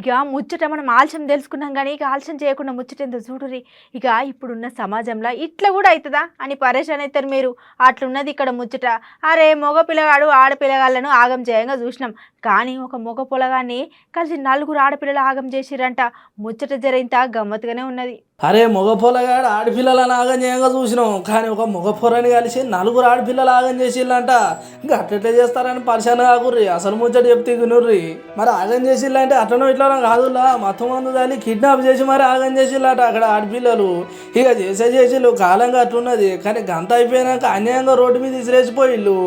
ఇక ముచ్చట మనం ఆలస్యం తెలుసుకున్నాం కానీ ఇక ఆలస్యం చేయకుండా ముచ్చటేందో చూడురి. ఇక ఇప్పుడున్న సమాజంలో ఇట్లా కూడా అవుతుందా అని పరేషాన్ అవుతారు మీరు. అట్లున్నది ఇక్కడ ముచ్చట. అరే మగ పిల్లగాడు ఆడపిల్లగాళ్ళను ఆగం చేయంగా చూసినాం, కానీ ఒక మగ పొలగాన్ని కలిసి నలుగురు ఆడపిల్లలు ఆగం చేసిరంట. ముచ్చట జరింత గమ్మత్తుగానే ఉన్నది. అరే మగ పొలగాడు ఆడపిల్లలను ఆగం చేయంగా చూసినాం, కానీ ఒక మగ పొరని కలిసి నలుగురు ఆడపిల్లలు ఆగం చేసిళ్ళంట. ఇంకా అట్లెట్లా చేస్తారని పరిశాన కాకుర్రి, అసలు ముచ్చట చెప్తే తినుర్రి. మరి ఆగం చేసిళ్ళంటే అట్లనో ఇట్లనో కాదులా, మొత్తం మందు దాన్ని కిడ్నాప్ చేసి మరి ఆగం చేసిళ్ళట అక్కడ ఆడపిల్లలు. ఇక చేసిళ్ళు కాలంగా అట్లున్నది. కానీ గంత అయిపోయినాక అన్యాయంగా రోడ్డు మీద విసిరేసిపోయిళ్ళు.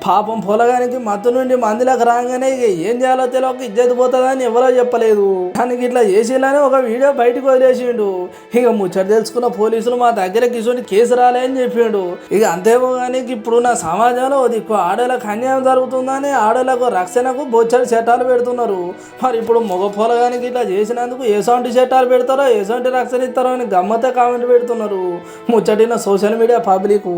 పాపం పొలగానికి మత్తు నుండి మందిలోకి రాగానే ఇక ఏం చేయాలో తెలియక ఇజ్జత్ పోతుందని ఎవరో చెప్పలేదు. కానీ ఇట్లా చేసిళ్ళని ఒక వీడియో బయటకు వదిలేసిండు. ఇక ముచ్చట తెలుసుకున్న పోలీసులు మా దగ్గరకి ఇటువంటి కేసు రాలే అని చెప్పిండు. ఇక అంతేమో కానీ ఇప్పుడున్న సమాజంలో దిక్కు ఆడోళ్ళకు అన్యాయం జరుగుతుందని ఆడోళ్ళకు రక్షణకు బొచ్చడి చట్టాలు పెడుతున్నారు. మరి ఇప్పుడు మగ పొలగానికి ఇట్లా చేసినందుకు ఎసొంటి చట్టాలు పెడతారో ఎసొంటి రక్షణ ఇస్తారో అని గమ్మత్తే కామెంట్ పెడుతున్నారు ముచ్చటిన సోషల్ మీడియా పబ్లిక్.